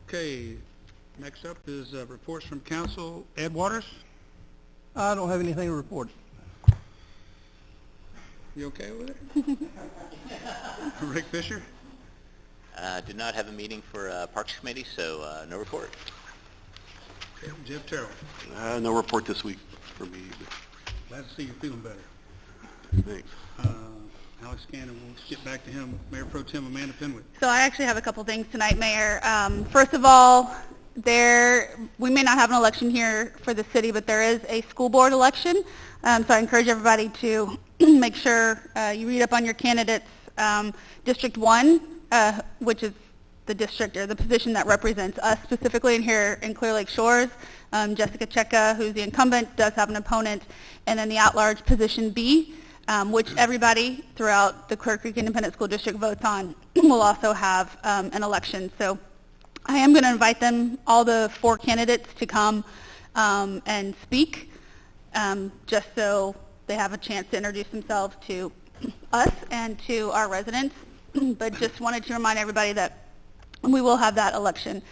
Okay, next up is reports from council. Ed Waters, I don't have anything to report. you okay with it? Rick Fisher? Did not have a meeting for Parks Committee, so no report. Okay, Jeff Terrell. No report this week for me. Glad to see you're feeling better. Thanks. Alex Gannon, we'll get back to him. Mayor Pro Tem Amanda Fenwick. So I actually have a couple things tonight, Mayor. First of all, we may not have an election here for the city, but there is a school board election. So I encourage everybody to make sure you read up on your candidates. District 1, which is the district or the position that represents us specifically in here in Clear Lake Shores. Jessica Cheka, who's the incumbent, does have an opponent. And then the at-large position B, which everybody throughout the Clear Creek Independent School District votes on, will also have an election. So I am going to invite them, all the 4 candidates, to come and speak, just so they have a chance to introduce themselves to us and to our residents. But just wanted to remind everybody that we will have that election.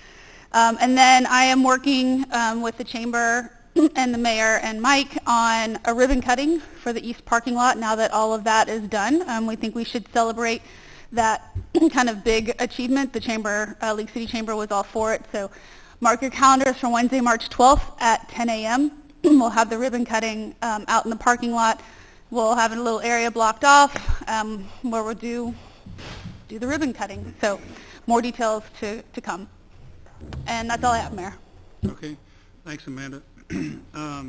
And then I am working with the chamber and the mayor and Mike on a ribbon cutting for the east parking lot. Now that all of that is done, we think we should celebrate that kind of big achievement. The chamber, League City Chamber, was all for it. So mark your calendars for Wednesday, March 12th at 10 a.m. We'll have the ribbon cutting out in the parking lot. We'll have a little area blocked off where we'll do the ribbon cutting. So more details to come. And that's all I have, Mayor. Okay, thanks, Amanda. I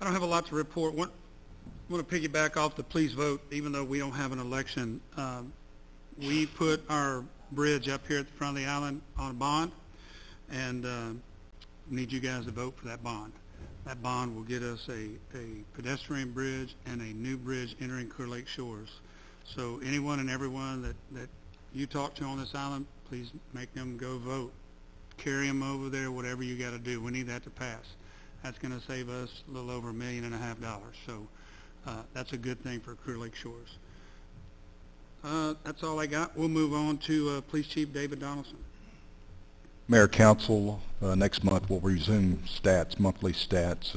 don't have a lot to report. I want to piggyback off the please vote, even though we don't have an election. We put our bridge up here at the front of the island on a bond, and need you guys to vote for that bond. That bond will get us a pedestrian bridge and a new bridge entering Clear Lake Shores. So anyone and everyone that you talk to on this island, please make them go vote. Carry them over there, whatever you got to do. We need that to pass. That's going to save us a little over $1.5 million. So that's a good thing for Clear Lake Shores. That's all I got. We'll move on to Police Chief David Donaldson. Mayor, Council, next month we'll resume monthly stats.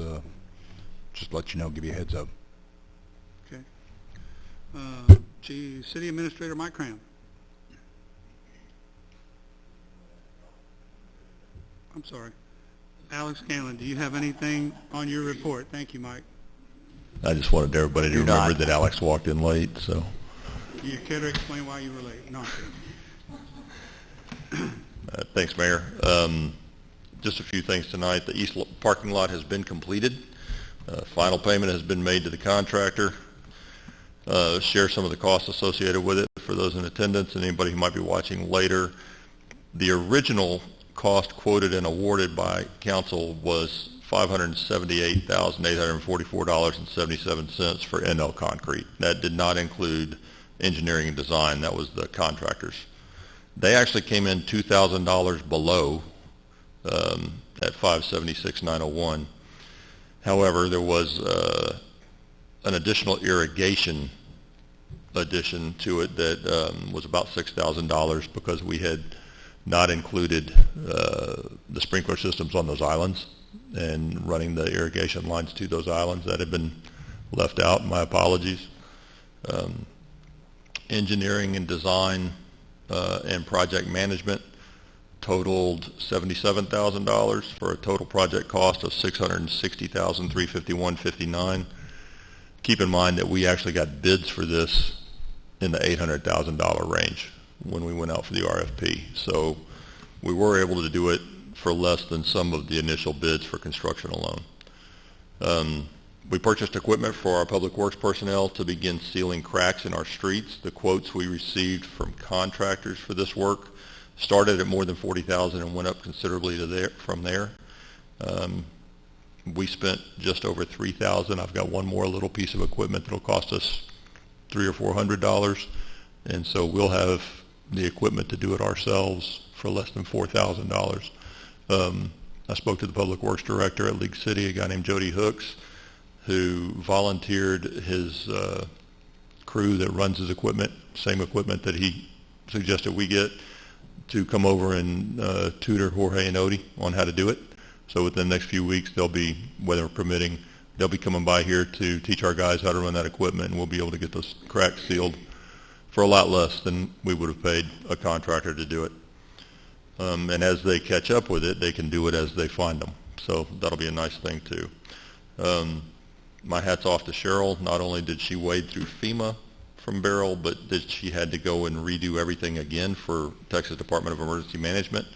Just to let you know, give you a heads up. Okay. City Administrator Mike Cram. I'm sorry. Alex Scanlon, do you have anything on your report? Thank you, Mike. I just wanted everybody to remember that Alex walked in late, so. Do you care to explain why you were late? No, Thanks, Mayor. Just a few things tonight. The east parking lot has been completed. Final payment has been made to the contractor. Share some of the costs associated with it for those in attendance and anybody who might be watching later. The original cost quoted and awarded by council was $578,844.77 for NL Concrete. That did not include engineering and design. That was the contractors. They actually came in $2,000 below at $576,901. However, there was an additional irrigation addition to it that was about $6,000 because we had not included the sprinkler systems on those islands and running the irrigation lines to those islands. That had been left out. My apologies. Engineering and design and project management totaled $77,000 for a total project cost of $660,351.59. Keep in mind that we actually got bids for this in the $800,000 range when we went out for the RFP. So we were able to do it for less than some of the initial bids for construction alone. We purchased equipment for our public works personnel to begin sealing cracks in our streets. The quotes we received from contractors for this work started at more than $40,000 and went up considerably from there. We spent just over $3,000. I've got one more little piece of equipment that'll cost us $300 or $400, and so we'll have the equipment to do it ourselves for less than $4,000. I spoke to the public works director at League City, a guy named Jody Hooks, who volunteered his crew that runs his equipment, same equipment that he suggested we get, to come over and tutor Jorge and Odie on how to do it. So within the next few weeks, they'll be, weather permitting, they'll be coming by here to teach our guys how to run that equipment, and we'll be able to get those cracks sealed for a lot less than we would have paid a contractor to do it. And as they catch up with it, they can do it as they find them. So that'll be a nice thing too. My hat's off to Cheryl. Not only did she wade through FEMA from Beryl, but that she had to go and redo everything again for Texas Department of Emergency Management.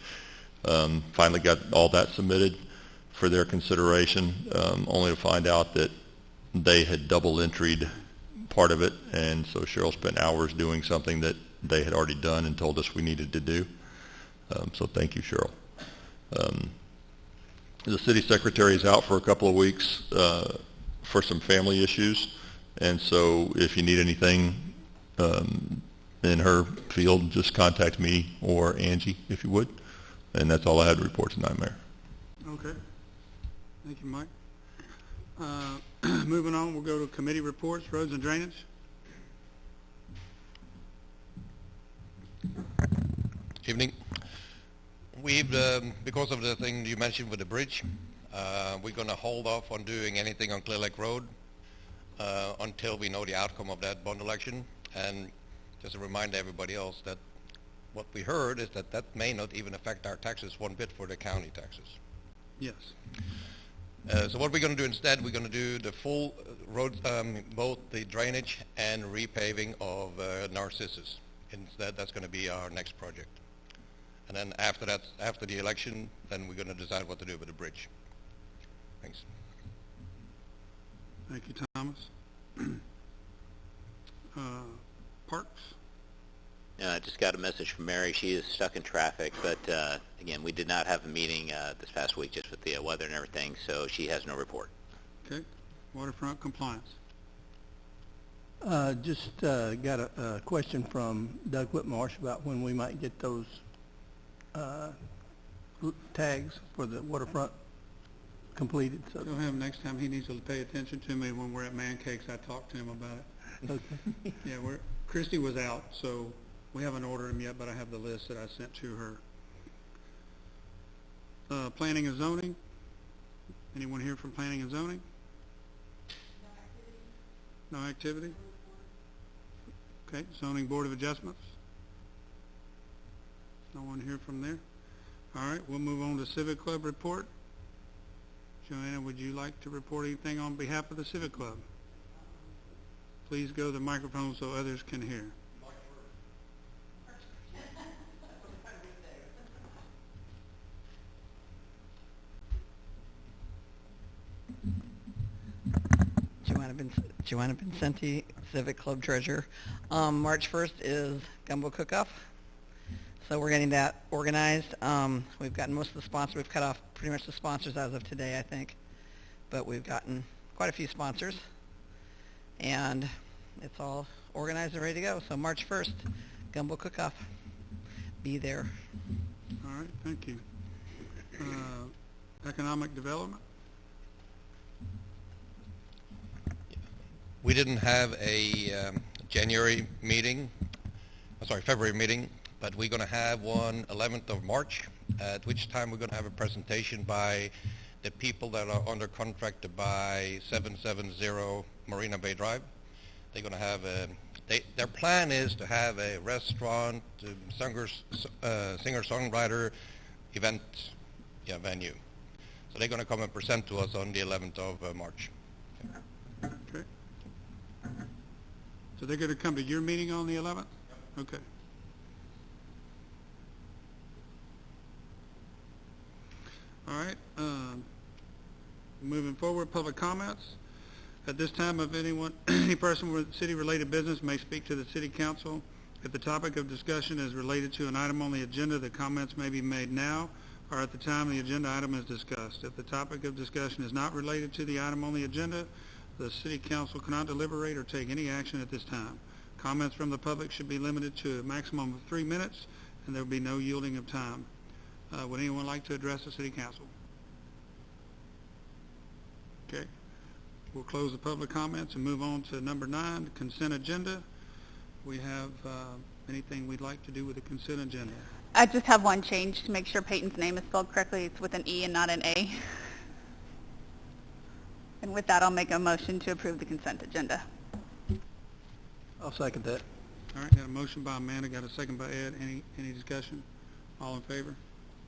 Finally got all that submitted for their consideration, only to find out that they had double entried part of it, and so Cheryl spent hours doing something that they had already done and told us we needed to do. So thank you, Cheryl. The city secretary is out for a couple of weeks for some family issues, and so if you need anything in her field, just contact me or Angie if you would. And that's all I had to report tonight, Mayor. Okay. Thank you, Mike. Moving on, we'll go to committee reports, roads and drainage. Evening. We've, because of the thing you mentioned with the bridge, we're going to hold off on doing anything on Clear Lake Road until we know the outcome of that bond election. And just to remind everybody else that what we heard is that that may not even affect our taxes one bit for the county taxes. Yes. So what we're going to do instead, we're going to do the full road, both the drainage and repaving of Narcissus. Instead, that's going to be our next project. And then after that, after the election, then we're going to decide what to do with the bridge. Thanks. Thank you, Thomas. Parks? I just got a message from Mary. She is stuck in traffic, but again, we did not have a meeting this past week just with the weather and everything, so she has no report. Okay. Waterfront compliance. Just got a question from Doug Whitmarsh about when we might get those tags for the waterfront completed. So. Go him next time. He needs to pay attention to me when we're at Man Cakes. I talked to him about it. Okay. Yeah, Christy was out, so we haven't ordered them yet, but I have the list that I sent to her. Planning and zoning. Anyone here from planning and zoning? No activity? Okay, zoning board of adjustments. No one here from there? All right, we'll move on to Civic Club report. Joanna, would you like to report anything on behalf of the Civic Club? Please go to the microphone so others can hear. Joanna Vincenti, Civic Club Treasurer. March 1st is Gumbo Cook-Off, so we're getting that organized. We've gotten most of the sponsors. We've cut off pretty much the sponsors as of today, I think, but we've gotten quite a few sponsors, and it's all organized and ready to go. So March 1st, Gumbo Cook-Off. Be there. All right, thank you. Economic development. We didn't have a February meeting, but we're going to have one 11th of March, at which time we're going to have a presentation by the people that are under contract to buy 770 Marina Bay Drive. They're going to have their plan is to have a restaurant, singer-songwriter event venue. So they're going to come and present to us on the 11th of March. Okay. So they're going to come to your meeting on the 11th? Okay. All right. Moving forward, public comments. At this time, if any person with city-related business may speak to the city council. If the topic of discussion is related to an item on the agenda, the comments may be made now or at the time the agenda item is discussed. If the topic of discussion is not related to the item on the agenda, the city council cannot deliberate or take any action at this time. Comments from the public should be limited to a maximum of 3 minutes, and there will be no yielding of time. Would anyone like to address the city council? Okay. We'll close the public comments and move on to number 9, the consent agenda. We have anything we'd like to do with the consent agenda? I just have one change to make sure Peyton's name is spelled correctly. It's with an E and not an A. And with that, I'll make a motion to approve the consent agenda. I'll second that. All right, got a motion by Amanda, got a second by Ed. Any discussion? All in favor?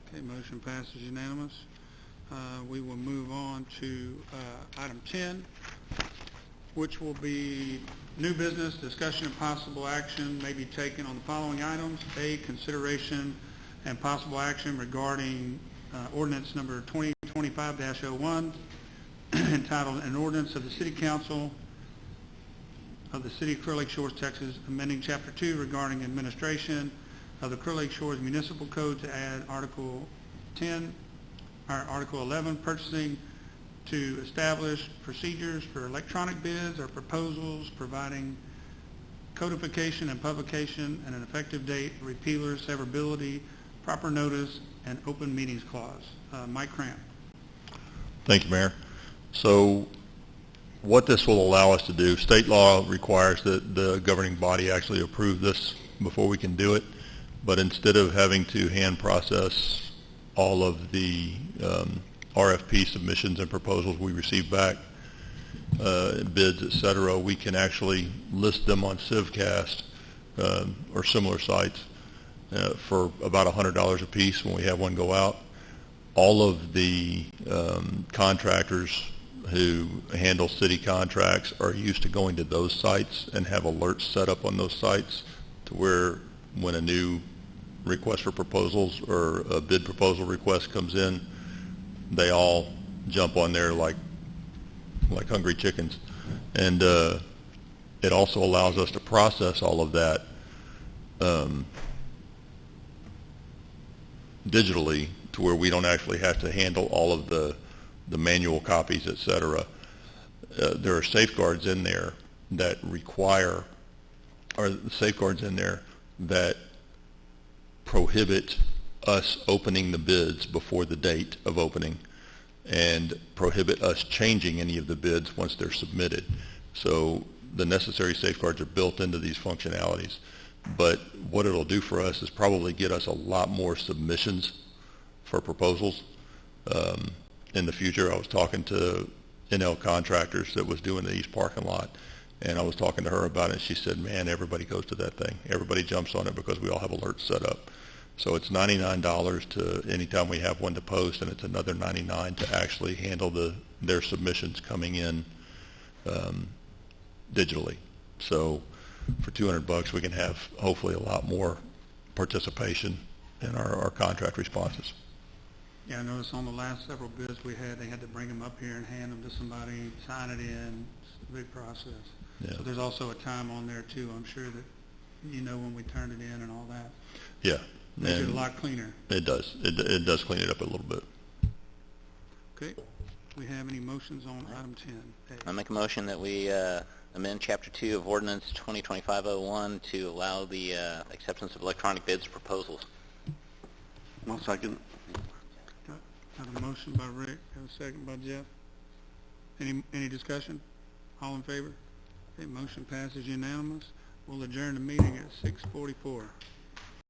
Okay, motion passes unanimous. We will move on to item 10, which will be new business, discussion and possible action may be taken on the following items. A, consideration and possible action regarding ordinance number 2025-01, entitled An Ordinance of the City Council of the City of Clear Lake Shores, Texas, amending Chapter 2 regarding administration of the Clear Lake Shores Municipal Code to add Article 11, purchasing, to establish procedures for electronic bids or proposals, providing codification and publication and an effective date, repealer, severability, proper notice, and open meetings clause. Mike Cramp. Thank you, Mayor. So what this will allow us to do, state law requires that the governing body actually approve this before we can do it, but instead of having to hand process all of the RFP submissions and proposals we receive back, bids, et cetera, we can actually list them on Civcast or similar sites for about $100 a piece when we have one go out. All of the contractors who handle city contracts are used to going to those sites and have alerts set up on those sites to where when a new request for proposals or a bid proposal request comes in, they all jump on there like hungry chickens. And it also allows us to process all of that digitally to where we don't actually have to handle all of the manual copies, et cetera. There are safeguards in there that require, or safeguards in there that prohibit us opening the bids before the date of opening and prohibit us changing any of the bids once they're submitted. So the necessary safeguards are built into these functionalities. But what it'll do for us is probably get us a lot more submissions for proposals. In the future, I was talking to NL Contractors that was doing the east parking lot, and I was talking to her about it, and she said, man, everybody goes to that thing. Everybody jumps on it because we all have alerts set up. So it's $99 to anytime we have one to post, and it's another $99 to actually handle their submissions coming in digitally. So for $200, we can have hopefully a lot more participation in our contract responses. Yeah, I noticed on the last several bids we had, they had to bring them up here and hand them to somebody, sign it in. It's a big process. Yeah. So there's also a time on there too. I'm sure that you know when we turned it in and all that. Yeah. Makes it a lot cleaner. It does. It does clean it up a little bit. Okay. Do we have any motions on item 10? I make a motion that we amend Chapter 2 of Ordinance 2025-01 to allow the acceptance of electronic bids proposals. I'll second. Have a motion by Rick, have a second by Jeff. Any discussion? All in favor? Okay, motion passes unanimous. We'll adjourn the meeting at 6:44.